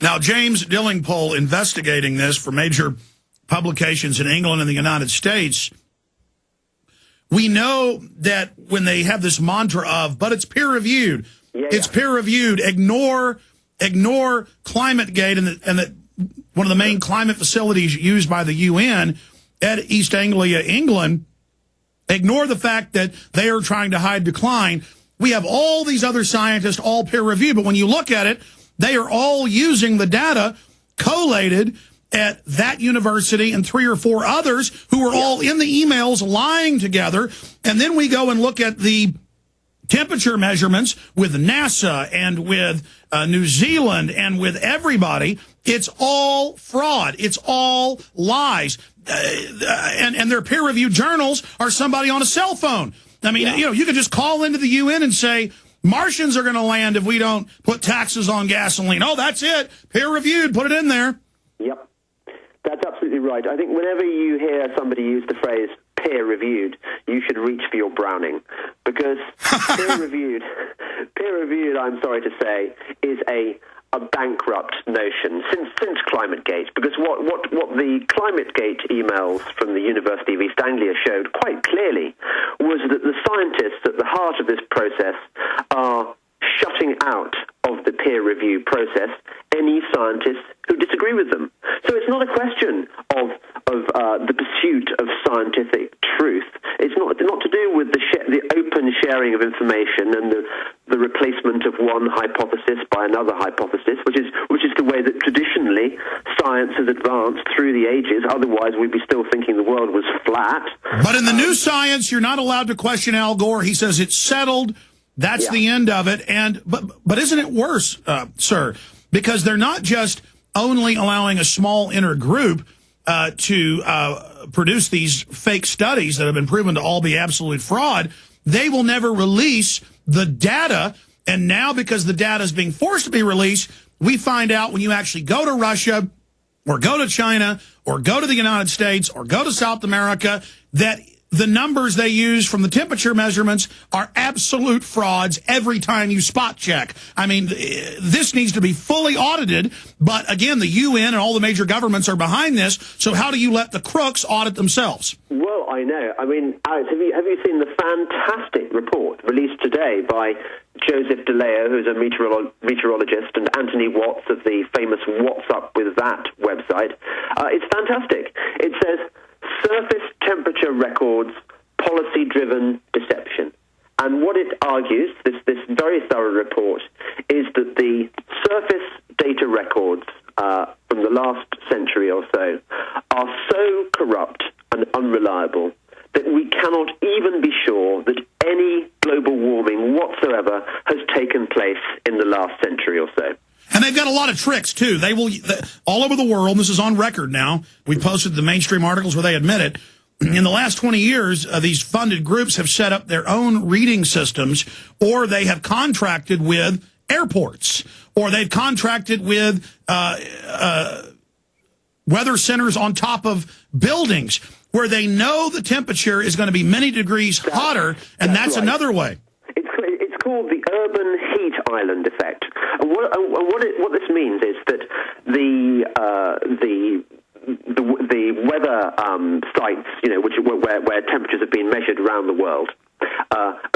Now, James Delingpole, investigating this for major publications in England and the United States, we know that when they have this mantra of, but it's peer-reviewed, it's peer-reviewed, ignore ClimateGate, and that one of the main climate facilities used by the UN at East Anglia, England, ignore the fact that they are trying to hide decline. We have all these other scientists, all peer-reviewed, but when you look at it, they are all using the data collated at that university and 3 or 4 others who are all in the emails lying together. And then we go and look at the temperature measurements with NASA and with New Zealand and with everybody. It's all fraud. It's all lies. And their peer-reviewed journals are somebody on a cell phone. I mean, you could just call into the UN and say, Martians are going to land if we don't put taxes on gasoline. Oh, that's it. Peer-reviewed. Put it in there. Yep. That's absolutely right. I think whenever you hear somebody use the phrase peer-reviewed, you should reach for your Browning. Because peer-reviewed, I'm sorry to say, is a bankrupt notion since ClimateGate, because what the ClimateGate emails from the University of East Anglia showed quite clearly was that the scientists at the heart of this process are shutting out of the peer review process any scientists who disagree with them. So it's not a question of the pursuit of scientific truth. It's not to do with the open sharing of information and the replacement of one hypothesis by another hypothesis, which is the way that traditionally science has advanced through the ages. Otherwise, we'd be still thinking the world was flat. But in the new science, you're not allowed to question Al Gore. He says it's settled. That's the end of it. But isn't it worse, sir? Because they're not just only allowing a small inner group to produce these fake studies that have been proven to all be absolute fraud. They will never release the data. And now, because the data is being forced to be released, we find out when you actually go to Russia or go to China or go to the United States or go to South America that the numbers they use from the temperature measurements are absolute frauds every time you spot check. I mean, this needs to be fully audited. But again, the UN and all the major governments are behind this. So how do you let the crooks audit themselves? Well, I know. I mean, Alex, have you seen the fantastic report released today by Joseph DeLeo, who's a meteorologist, and Anthony Watts of the famous What's Up With That website? It's fantastic. It says, surface temperature records, policy-driven deception. And what it argues, this very thorough report, is that the surface data records from the last century or so are so corrupt and unreliable that we cannot even be sure that any global warming whatsoever has taken place in the last century or so. And they've got a lot of tricks, too. They will, all over the world, this is on record now, we posted the mainstream articles where they admit it, in the last 20 years, these funded groups have set up their own reading systems, or they have contracted with airports, or they've contracted with weather centers on top of buildings, where they know the temperature is going to be many degrees hotter, and that's right. Another way. It's called the urban heat island effect. And what this means is that the weather sites, where temperatures have been measured around the world,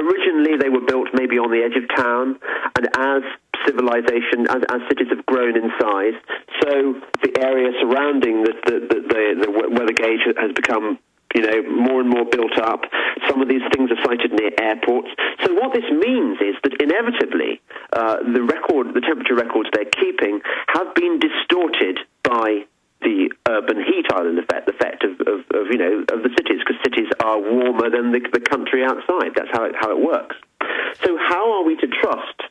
originally they were built maybe on the edge of town, and as civilization, as cities have grown in size, so the area surrounding the weather gauge has become more and more built up. Some of these things are sited near airports. So what this means is that inevitably the temperature records they're keeping have been distorted by the urban heat island effect of the cities, because cities are warmer than the country outside. That's how it works. So how are we to trust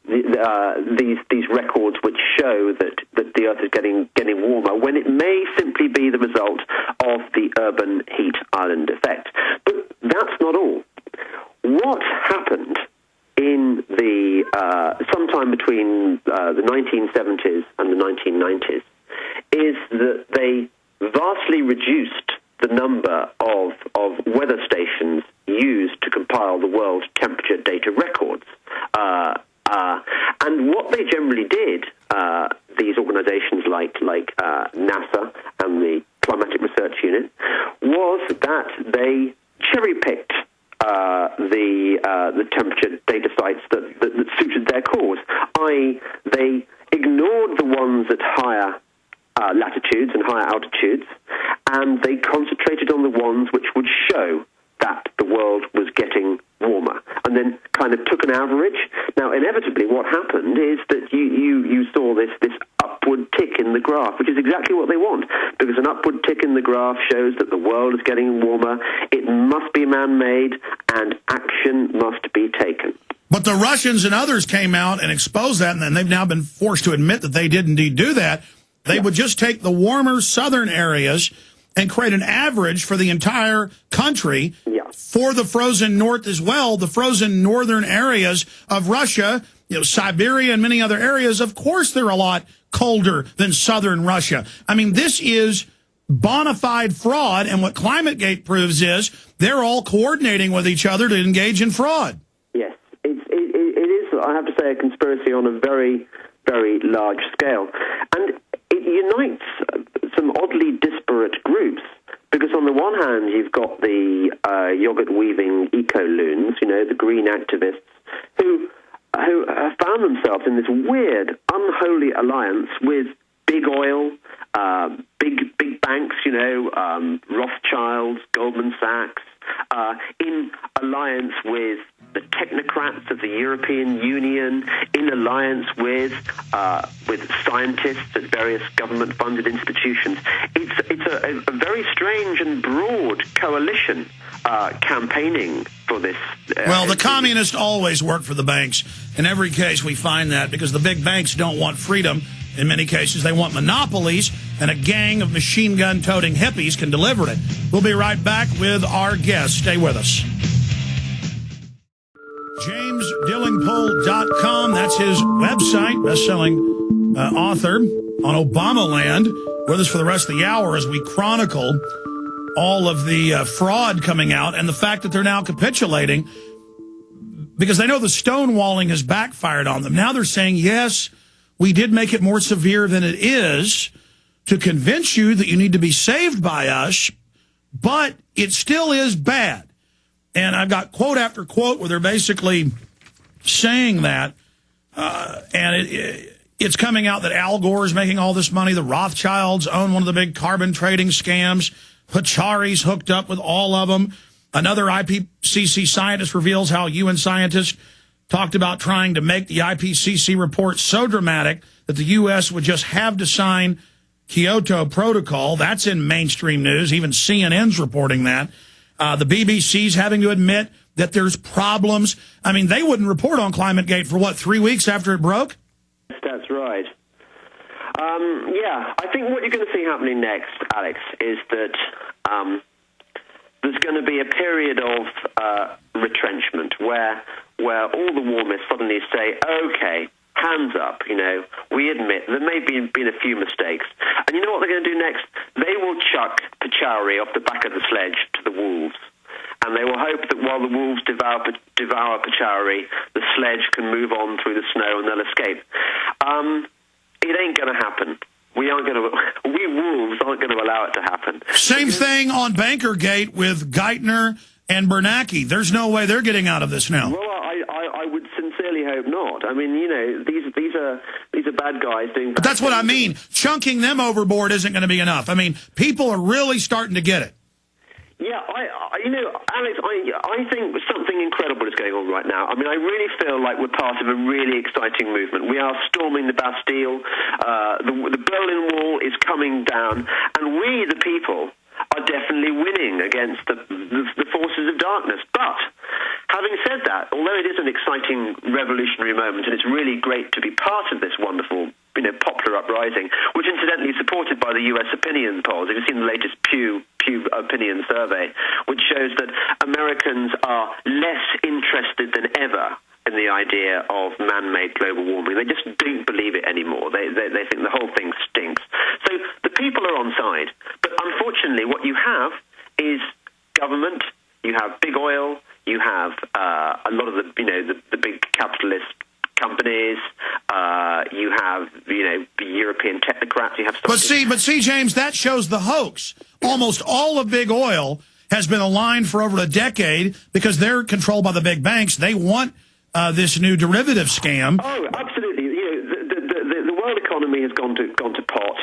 these records which show that the Earth is getting warmer, when it may simply be the result of the urban heat island effect? But that's not all. What happened in the sometime between the 1970s and the 1990s is that they vastly reduced the number of weather stations used to compile the world temperature data records. And what they generally did, these organizations, like NASA and the Climatic Research Unit, was that they cherry-picked the temperature data sites that suited their cause, i.e. they ignored the ones at higher latitudes and higher altitudes, and they concentrated on the ones which would show that the world was getting warmer, and then kind of took an average. Now, inevitably, what happened is that you saw this upward tick in the graph, which is exactly what they want, because an upward tick in the graph shows that the world is getting warmer, it must be man-made, and action must be taken. But the Russians and others came out and exposed that, and then they've now been forced to admit that they did indeed do that. They would just take the warmer southern areas and create an average for the entire country for the frozen north as well. The frozen northern areas of Russia, Siberia and many other areas, of course they're a lot colder than southern Russia. I mean, this is bona fide fraud, and what ClimateGate proves is they're all coordinating with each other to engage in fraud. Yes, it is, I have to say, a conspiracy on a very, very large scale. And it unites some oddly disparate groups, because on the one hand you've got the yogurt-weaving eco-loons, the green activists, who have found themselves in this weird, unholy alliance with big oil, big banks, Rothschilds, Goldman Sachs, in alliance with the technocrats of the European Union, in alliance with scientists at various government-funded institutions. It's a very strange and broad coalition campaigning for this. Well, the communists always work for the banks. In every case, we find that because the big banks don't want freedom. In many cases, they want monopolies, and a gang of machine gun-toting hippies can deliver it. We'll be right back with our guest. Stay with us. JamesDelingpole.com. That's his website, best-selling author on Obamaland. With us for the rest of the hour as we chronicle all of the fraud coming out and the fact that they're now capitulating because they know the stonewalling has backfired on them. Now they're saying, yes, we did make it more severe than it is to convince you that you need to be saved by us, but it still is bad. And I've got quote after quote where they're basically saying that, and it's coming out that Al Gore is making all this money. The Rothschilds own one of the big carbon trading scams. Pachari's hooked up with all of them. Another IPCC scientist reveals how UN scientists talked about trying to make the IPCC report so dramatic that the U.S. would just have to sign Kyoto Protocol. That's in mainstream news. Even CNN's reporting that. The BBC's having to admit that there's problems. I mean, they wouldn't report on ClimateGate for, 3 weeks after it broke? That's right. I think what you're going to see happening next, Alex, is that there's going to be a period of retrenchment where all the warmists suddenly say, okay, hands up, we admit there may have been a few mistakes. And you know what they're going to do next? They will chuck Pachari off the back of the sledge to the wolves. And they will hope that while the wolves devour Pachari, the sledge can move on through the snow and they'll escape. It ain't going to happen. We wolves aren't going to allow it to happen. Same thing on Bankergate with Geithner and Bernanke. There's no way they're getting out of this now. Well, I would sincerely hope not. I mean, these are bad guys doing. But that's what I mean. Chunking them overboard isn't going to be enough. I mean, people are really starting to get it. Yeah, Alex, I think something incredible is going on right now. I mean, I really feel like we're part of a really exciting movement. We are storming the Bastille. The Berlin Wall is coming down, and we, the people, are definitely winning against the forces of darkness. But having said that, although it is an exciting revolutionary moment, and it's really great to be part of this wonderful, popular uprising, which incidentally is supported by the U.S. opinion polls. If you've seen the latest Pew opinion survey, which shows that Americans are less interested than ever in the idea of man-made global warming. They just don't believe it anymore. They think the whole thing stinks. So the people are on side. But unfortunately, what you have is government, you have big oil, you have a lot of the big capitalist companies, you have the European technocrats. You have but see, James, that shows the hoax. Almost all of big oil has been aligned for over a decade because they're controlled by the big banks. They want this new derivative scam. Oh, absolutely. The world economy has gone to pot.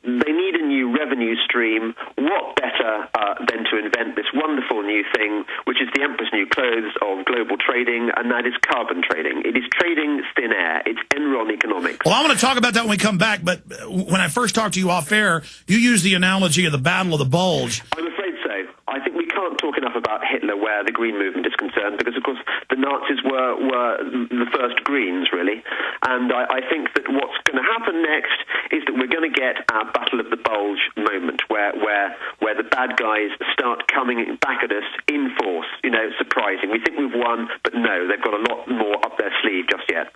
They need a new revenue stream. What better than to invent this wonderful new thing, which is the emperor's new clothes of global trading, and that is carbon trading. It is trading thin air. It's Enron economics. Well, I want to talk about that when we come back, but when I first talked to you off air, you used the analogy of the Battle of the Bulge. I'm afraid so. I think we can't talk enough about Hitler where the Green Movement is concerned, because, of course, the Nazis were the first Greens, really. And I think that what's going to happen next is that we're going to get our Battle of the Bulge moment, where the bad guys start coming back at us in force, surprising. We think we've won, but no, they've got a lot more up their sleeve just yet.